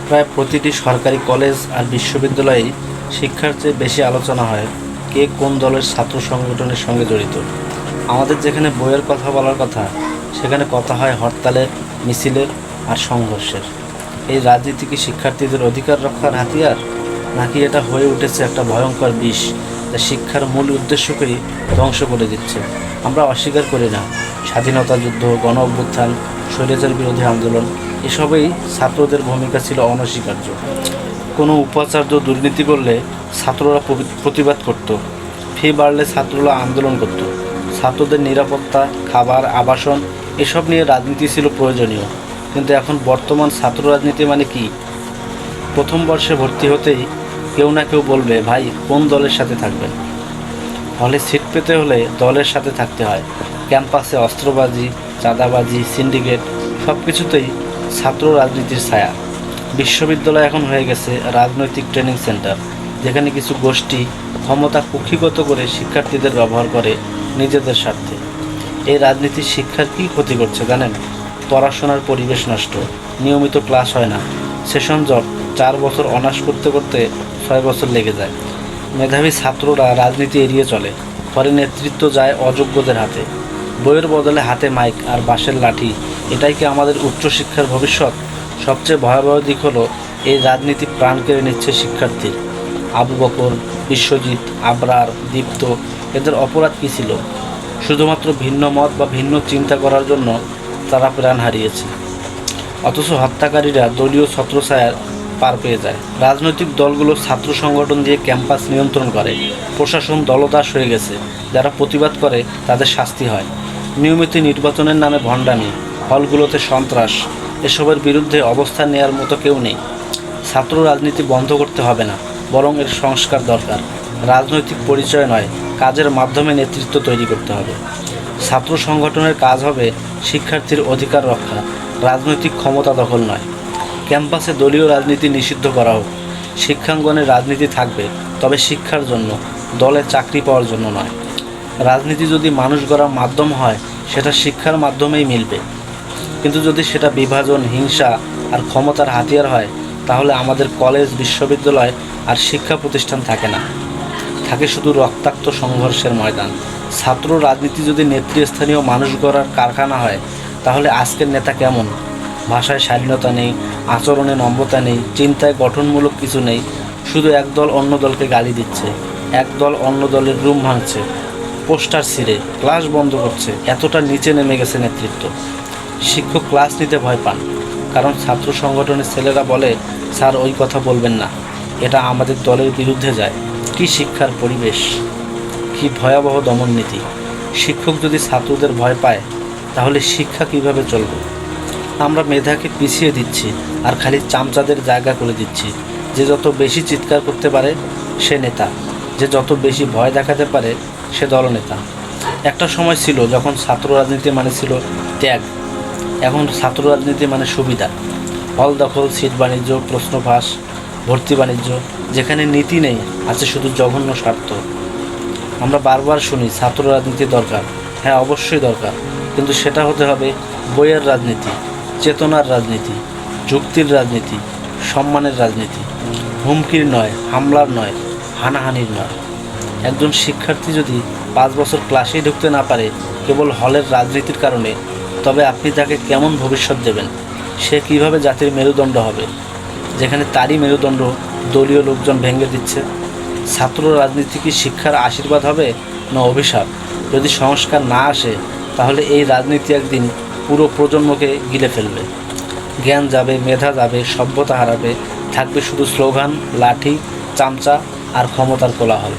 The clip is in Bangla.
প্রায় প্রতিটি সরকারি কলেজ আর বিশ্ববিদ্যালয়েই শিক্ষার চেয়ে বেশি আলোচনা হয় কে কোন দলের ছাত্র সংগঠনের সঙ্গে জড়িত। আমাদের যেখানে বইয়ের কথা বলার কথা, সেখানে কথা হয় হরতালের, মিছিলের আর সংঘর্ষের। এই রাজনীতি কি শিক্ষার্থীদের অধিকার রক্ষার হাতিয়ার, নাকি এটা হয়ে উঠেছে একটা ভয়ঙ্কর বিষ যা শিক্ষার মূল উদ্দেশ্যকেই ধ্বংস করে দিচ্ছে? আমরা অস্বীকার করি না, স্বাধীনতা যুদ্ধ, গণ অভ্যুত্থান, স্বৈরাচার বিরোধী আন্দোলন এসবেই ছাত্রদের ভূমিকা ছিল অনস্বীকার্য। কোনো উপাচার্য দুর্নীতি করলে ছাত্ররা প্রতিবাদ করত, ফি বাড়লে ছাত্ররা আন্দোলন করত। ছাত্রদের নিরাপত্তা, খাবার, আবাসন এসব নিয়ে রাজনীতি ছিল প্রয়োজনীয়। কিন্তু এখন বর্তমান ছাত্র রাজনীতি মানে কি? প্রথম বর্ষে ভর্তি হতেই কেউ না কেউ বলবে, ভাই কোন দলের সাথে থাকবেন? হলে সিট পেতে হলে দলের সাথে থাকতে হয়। ক্যাম্পাসে অস্ত্রবাজি, চাঁদাবাজি, সিন্ডিকেট সব কিছুতেই ছাত্র রাজনীতির ছায়া। বিশ্ববিদ্যালয় এখন হয়ে গেছে রাজনৈতিক ট্রেনিং সেন্টার, যেখানে কিছু গোষ্ঠী ক্ষমতা কুক্ষিগত করে শিক্ষার্থীদের ব্যবহার করে নিজেদের স্বার্থে। এই রাজনীতি শিক্ষার কী ক্ষতি করছে জানেন? পড়াশোনার পরিবেশ নষ্ট, নিয়মিত ক্লাস হয় না, সেশন জট, 4 বছর অনার্স করতে করতে 6 বছর লেগে যায়। মেধাবী ছাত্ররা রাজনীতি এড়িয়ে চলে, পরে নেতৃত্ব যায় অযোগ্যদের হাতে। বইয়ের বদলে হাতে মাইক আর বাঁশের লাঠি, এটাই কি আমাদের উচ্চশিক্ষার ভবিষ্যৎ? সবচেয়ে ভয়াবহ দিক হলো এই রাজনীতি প্রাণ কেড়ে নিচ্ছে শিক্ষার্থীর। আবু বকর, বিশ্বজিৎ, আবরার, দীপ্ত এদের অপরাধ কী ছিল? শুধুমাত্র ভিন্ন মত বা ভিন্ন চিন্তা করার জন্য তারা প্রাণ হারিয়েছে। অথচ হত্যাকারীরা দলীয় ছত্রছায়ার পার পেয়ে যায়। রাজনৈতিক দলগুলো ছাত্র সংগঠন দিয়ে ক্যাম্পাস নিয়ন্ত্রণ করে। প্রশাসন দলদাস হয়ে গেছে, যারা প্রতিবাদ করে তাদের শাস্তি হয়। নিয়মিত নির্বাচনের নামে ভণ্ডামি, হলগুলোতে সন্ত্রাস, এসবের বিরুদ্ধে অবস্থান নেওয়ার মতো কেউ নেই। ছাত্র রাজনীতি বন্ধ করতে হবে না, বরং এর সংস্কার দরকার। রাজনৈতিক পরিচয় নয়, কাজের মাধ্যমে নেতৃত্ব তৈরি করতে হবে। ছাত্র সংগঠনের কাজ হবে শিক্ষার্থীর অধিকার রক্ষা, রাজনৈতিক ক্ষমতা দখল নয়। ক্যাম্পাসে দলীয় রাজনীতি নিষিদ্ধ করা হোক। শিক্ষাঙ্গনে রাজনীতি থাকবে, তবে শিক্ষার জন্য, দলে চাকরি পাওয়ার জন্য নয়। রাজনীতি যদি মানুষ গড়ার মাধ্যম হয়, সেটা শিক্ষার মাধ্যমেই মিলবে। কিন্তু যদি সেটা বিভাজন, হিংসা আর ক্ষমতার হাতিয়ার হয়, তাহলে আমাদের কলেজ, বিশ্ববিদ্যালয় আর শিক্ষা প্রতিষ্ঠান থাকে না, থাকে শুধু রক্তাক্ত সংঘর্ষের ময়দান। ছাত্র রাজনীতি যদি নেতৃস্থানীয় মানুষ গড়ার কারখানা হয়, তাহলে আজকের নেতা কেমন? ভাষায় শালীনতা নেই, আচরণে নম্রতা নেই, চিন্তায় গঠনমূলক কিছু নেই। শুধু একদল অন্য দলকে গালি দিচ্ছে, একদল অন্য দলের রুম ভাঙছে, পোস্টার ছিঁড়ে ক্লাস বন্ধ করছে। এতটা নিচে নেমে গেছে নেতৃত্ব। শিক্ষক ক্লাস নিতে ভয় পান, কারণ ছাত্র সংগঠনের ছেলেরা বলে, স্যার ওই কথা বলবেন না, এটা আমাদের দলের বিরুদ্ধে যায়। কি শিক্ষার পরিবেশ, কি ভয়াবহ দমননীতি! শিক্ষক যদি ছাত্রদের ভয় পায়, তাহলে শিক্ষা কিভাবে চলবে? আমরা মেধাকে পিছিয়ে দিচ্ছি আর খালি চামচাদের জায়গা করে দিচ্ছি। যে যত বেশি চিৎকার করতে পারে সে নেতা, যে যত বেশি ভয় দেখাতে পারে সে দলনেতা। একটা সময় ছিল যখন ছাত্র রাজনীতি মানে ছিল ত্যাগ। এখন ছাত্র রাজনীতি মানে সুবিধা, হল দখল, সিট বাণিজ্য, প্রশ্ন ফাঁস, ভর্তি বাণিজ্য। যেখানে নীতি নেই, আছে শুধু জঘন্য স্বার্থ। আমরা বারবার শুনি ছাত্র রাজনীতি দরকার। হ্যাঁ, অবশ্যই দরকার, কিন্তু সেটা হতে হবে বইয়ের রাজনীতি, চেতনার রাজনীতি, যুক্তির রাজনীতি, সম্মানের রাজনীতি। হুমকির নয়, হামলার নয়, হানাহানির নয়। একজন শিক্ষার্থী যদি 5 বছর ক্লাসেই ঢুকতে না পারে কেবল হলের রাজনীতির কারণে, তবে আপনি তাকে কেমন ভবিষ্যৎ দেবেন? সে কিভাবে জাতির মেরুদণ্ড হবে, যেখানে তারই মেরুদণ্ড দলীয় লোকজন ভেঙে দিচ্ছে? ছাত্র রাজনীতি কি শিক্ষার আশীর্বাদ হবে না অভিশাপ? যদি সংস্কার না আসে, তাহলে এই রাজনীতি একদিন পুরো প্রজন্মকে গিলে ফেলবে। জ্ঞান যাবে, মেধা যাবে, সভ্যতা হারাবে, থাকবে শুধু স্লোগান, লাঠি, চামচা আর ক্ষমতার কোলাহল।